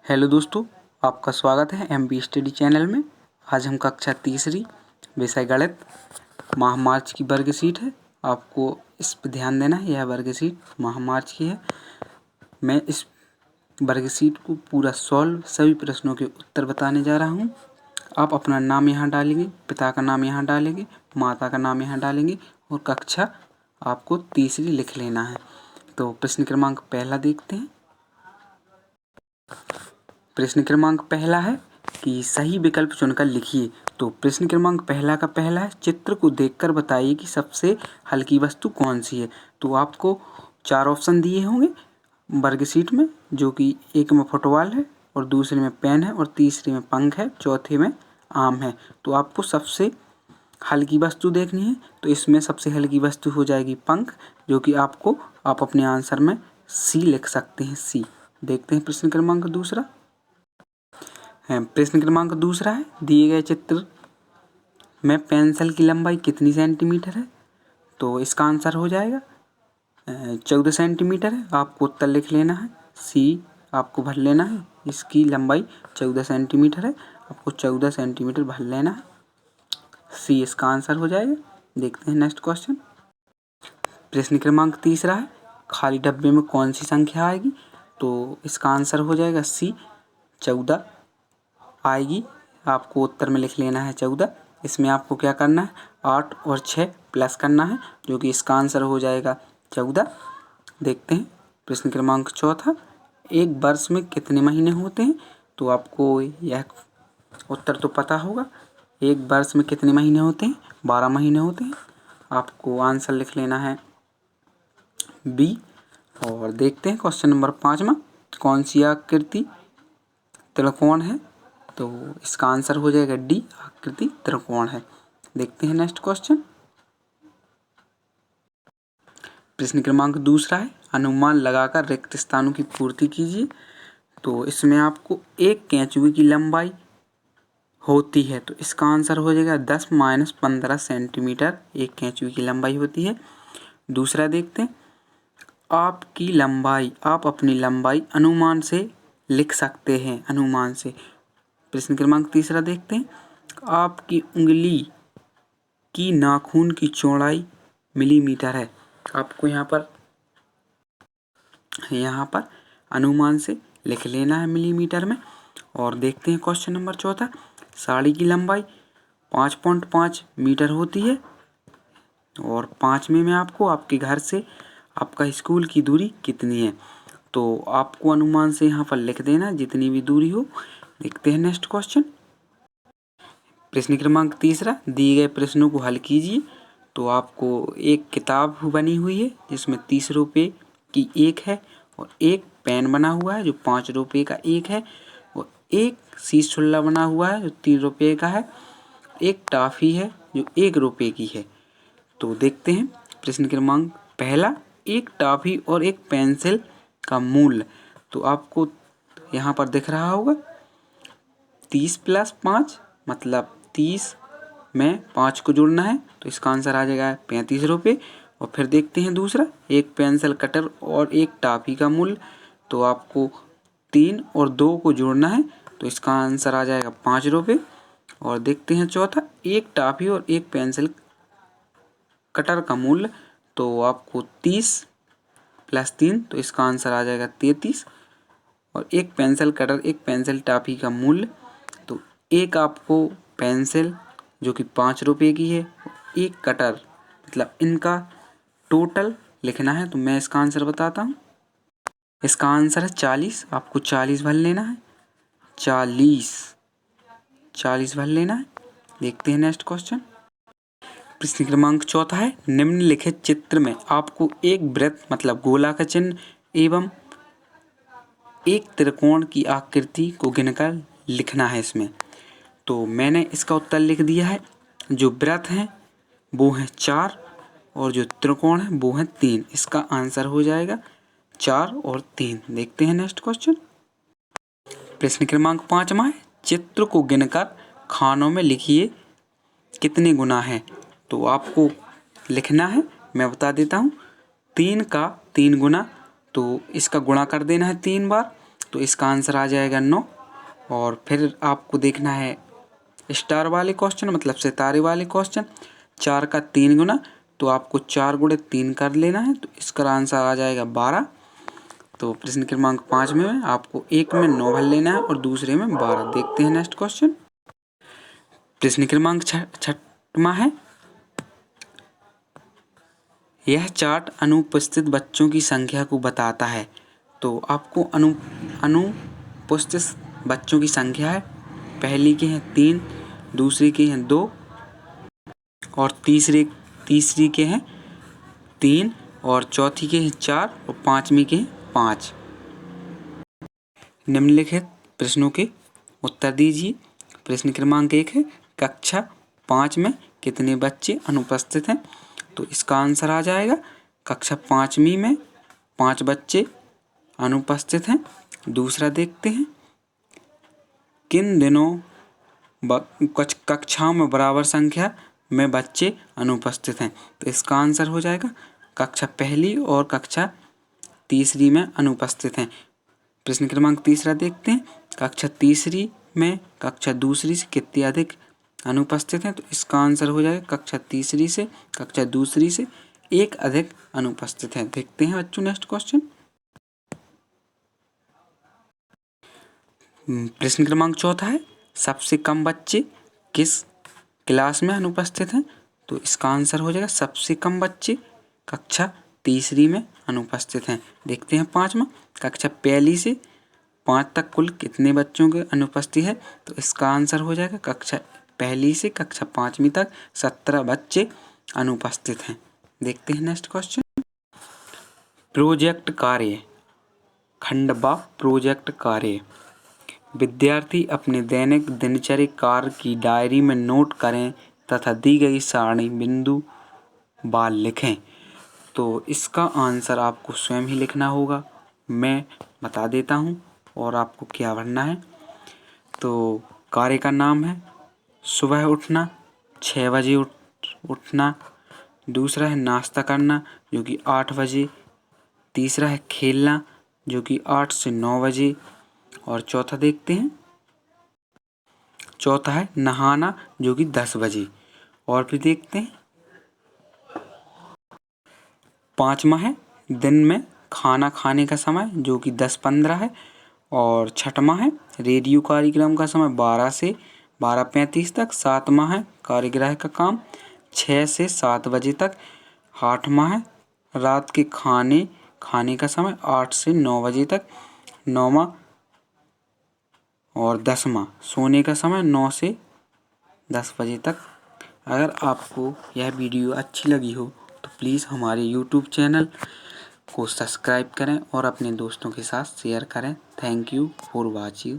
Hello दोस्तों, आपका स्वागत है एमपी स्टडी चैनल में। आज हम कक्षा तीसरी विषय गणित माह मार्च की वर्कशीट है। आपको इस पर ध्यान देना है। यह वर्कशीट माह मार्च की है। मैं इस वर्कशीट को पूरा सॉल्व सभी प्रश्नों के उत्तर बताने जा रहा हूँ। आप अपना नाम यहाँ डालेंगे, पिता का नाम यहाँ डालेंगे, माता का नाम यहाँ डालेंगे और कक्षा आपको तीसरी लिख लेना है। तो प्रश्न क्रमांक पहला देखते हैं। प्रश्न क्रमांक पहला है कि सही विकल्प चुनकर लिखिए। तो प्रश्न क्रमांक पहला का पहला है, चित्र को देखकर बताइए कि सबसे हल्की वस्तु कौन सी है। तो आपको 4 ऑप्शन दिए होंगे वर्कशीट में, जो कि एक में फुटबॉल है और दूसरे में पेन है और तीसरे में पंख है, चौथे में आम है। तो आपको सबसे हल्की वस्तु देखनी है। तो इसमें सबसे हल्की वस्तु हो जाएगी पंख, जो कि आप अपने आंसर में सी लिख सकते हैं, सी। देखते हैं प्रश्न क्रमांक दूसरा। प्रश्न क्रमांक दूसरा है, दिए गए चित्र में पेंसिल की लंबाई कितनी सेंटीमीटर है। तो इसका आंसर हो जाएगा 14 सेंटीमीटर है। आपको उत्तर लिख लेना है, सी आपको भर लेना है। इसकी लंबाई 14 सेंटीमीटर है, आपको 14 सेंटीमीटर भर लेना है, सी इसका आंसर हो जाएगा। देखते हैं नेक्स्ट क्वेश्चन। प्रश्न क्रमांक तीसरा है, खाली डब्बे में कौन सी संख्या आएगी। तो इसका आंसर हो जाएगा सी 14 आएगी। आपको उत्तर में लिख लेना है 14। इसमें आपको क्या करना है, 8 और 6 प्लस करना है, जो कि इसका आंसर हो जाएगा 14। देखते हैं प्रश्न क्रमांक चौथा, एक वर्ष में कितने महीने होते हैं। तो आपको यह उत्तर तो पता होगा। एक वर्ष में कितने महीने होते हैं, 12 महीने होते हैं। आपको आंसर लिख लेना है बी। और देखते हैं क्वेश्चन नंबर 5वां, कौन सी आकृति त्रिकोण है। तो इसका आंसर हो जाएगा डी, आकृति त्रिकोण है। देखते हैं नेक्स्ट क्वेश्चन। प्रश्न क्रमांक दूसरा है, अनुमान लगाकर रिक्त स्थानों की पूर्ति कीजिए। तो इसमें आपको एक केंचुए की लंबाई होती है। तो इसका आंसर हो जाएगा 10-15 सेंटीमीटर एक केंचुए की लंबाई होती है। दूसरा देखते हैं, आप अपनी लंबाई अनुमान से लिख सकते हैं, अनुमान से। प्रश्न क्रमांक तीसरा देखते हैं, आपकी उंगली की नाखून की चौड़ाई मिलीमीटर है। आपको यहाँ पर अनुमान से लिख लेना है मिलीमीटर में। और देखते हैं क्वेश्चन नंबर चौथा, साड़ी की लंबाई 5.5 मीटर होती है। और 5वें में आपको आपके घर से आपका स्कूल की दूरी कितनी है। तो आपको अनुमान से यहाँ पर लिख देना जितनी भी दूरी हो। देखते हैं नेक्स्ट क्वेश्चन। प्रश्न क्रमांक तीसरा, दिए गए प्रश्नों को हल कीजिए। तो आपको एक किताब बनी हुई है जिसमें 30 रुपये की एक है और एक पेन बना हुआ है जो 5 रुपये का एक है और एक शीश छुल्ला बना हुआ है जो 3 रुपये का है, एक टॉफ़ी है जो 1 रुपये की है। तो देखते हैं प्रश्न क्रमांक पहला, एक टॉफ़ी और एक पेंसिल का मूल्य। तो आपको यहाँ पर दिख रहा होगा 30 + 5 मतलब 30 में 5 को जोड़ना है। तो इसका आंसर आ जाएगा 35 रुपये। और फिर देखते हैं दूसरा, एक पेंसिल कटर और एक टॉफ़ी का मूल्य। तो आपको 3 और 2 को जोड़ना है। तो इसका आंसर आ जाएगा 5 रुपये। और देखते हैं चौथा, एक टॉफ़ी और एक पेंसिल कटर का मूल्य। तो आपको 30 + 3, तो इसका आंसर आ जाएगा 33। और एक पेंसिल कटर एक पेंसिल टॉफ़ी का मूल्य, तो एक आपको पेंसिल जो कि 5 रुपये की है, एक कटर, मतलब इनका टोटल लिखना है। तो मैं इसका आंसर बताता हूँ। इसका आंसर है 40। आपको 40 भर लेना है, 40 भर लेना है। देखते हैं नेक्स्ट क्वेश्चन। प्रश्न क्रमांक चौथा है, निम्नलिखित चित्र में आपको एक वृत्त मतलब गोला का चिन्ह एवं एक त्रिकोण की आकृति को गिनकर लिखना है इसमें। तो मैंने इसका उत्तर लिख दिया है। जो वृत्त हैं वो हैं 4 और जो त्रिकोण है वो हैं 3। इसका आंसर हो जाएगा 4 और 3। देखते हैं नेक्स्ट क्वेश्चन। प्रश्न क्रमांक 5वां है, चित्र को गिनकर खानों में लिखिए कितने गुना है। तो आपको लिखना है, मैं बता देता हूँ। 3 का 3 गुना, तो इसका गुणा कर देना है 3 बार। तो इसका आंसर आ जाएगा 9। और फिर आपको देखना है स्टार वाले क्वेश्चन, मतलब सितारे वाले क्वेश्चन। 4 का 3 गुना, तो आपको 4 गुणे 3 कर लेना है, तो इसका आंसर आ जाएगा 12। तो प्रश्न क्रमांक 5 में आपको एक में 9 भर लेना है और दूसरे में 12। देखते हैं नेक्स्ट क्वेश्चन। प्रश्न क्रमांक 6वां है, यह चार्ट अनुपस्थित बच्चों की संख्या को बताता है। तो आपको अनुपस्थित बच्चों की संख्या है, पहली के हैं 3, दूसरी के हैं 2 और तीसरी के हैं 3 और चौथी के हैं 4 और पांचवी के हैं 5। निम्नलिखित प्रश्नों के उत्तर दीजिए। प्रश्न क्रमांक 1 है, कक्षा 5 में कितने बच्चे अनुपस्थित हैं? तो इसका आंसर आ जाएगा कक्षा 5वीं में 5 बच्चे अनुपस्थित हैं। दूसरा देखते हैं, किन दिनों कक्षाओं में बराबर संख्या में बच्चे अनुपस्थित हैं? तो इसका आंसर हो जाएगा कक्षा पहली और कक्षा तीसरी में अनुपस्थित हैं। प्रश्न क्रमांक 3 देखते हैं, कक्षा तीसरी में कक्षा दूसरी से कितने अधिक अनुपस्थित हैं? तो इसका आंसर हो जाएगा कक्षा तीसरी से कक्षा दूसरी से एक अधिक अनुपस्थित है। देखते हैं बच्चों नेक्स्ट क्वेश्चन। प्रश्न क्रमांक 4 है, सबसे कम बच्चे किस क्लास में अनुपस्थित हैं? तो इसका आंसर हो जाएगा सबसे कम बच्चे कक्षा तीसरी में अनुपस्थित हैं। देखते हैं 5वां, कक्षा पहली से 5 तक कुल कितने बच्चों के अनुपस्थित है? तो इसका आंसर हो जाएगा कक्षा पहली से कक्षा 5वीं तक 17 बच्चे अनुपस्थित हैं। देखते हैं नेक्स्ट क्वेश्चन। प्रोजेक्ट कार्य, खंड ब प्रोजेक्ट कार्य। विद्यार्थी अपने दैनिक दिनचर्या कार्य की डायरी में नोट करें तथा दी गई सारणी बिंदु बार लिखें। तो इसका आंसर आपको स्वयं ही लिखना होगा, मैं बता देता हूँ और आपको क्या भरना है। तो कार्य का नाम है सुबह उठना, 6 बजे उठना। दूसरा है नाश्ता करना जो कि 8 बजे। तीसरा है खेलना जो कि 8 से 9 बजे। और चौथा देखते हैं, चौथा है नहाना जो कि 10 बजे। और फिर देखते हैं 5वां है दिन में खाना खाने का समय जो कि 10:15 है। और 6वां है रेडियो कार्यक्रम का समय 12 से 12:35 तक। 7वां है कार्यगृह का काम 6 से 7 बजे तक। 8वां है रात के खाने का समय 8 से 9 बजे तक। 9वां और 10वां सोने का समय 9 से 10 बजे तक। अगर आपको यह वीडियो अच्छी लगी हो तो प्लीज़ हमारे YouTube चैनल को सब्सक्राइब करें और अपने दोस्तों के साथ शेयर करें। Thank you for watching.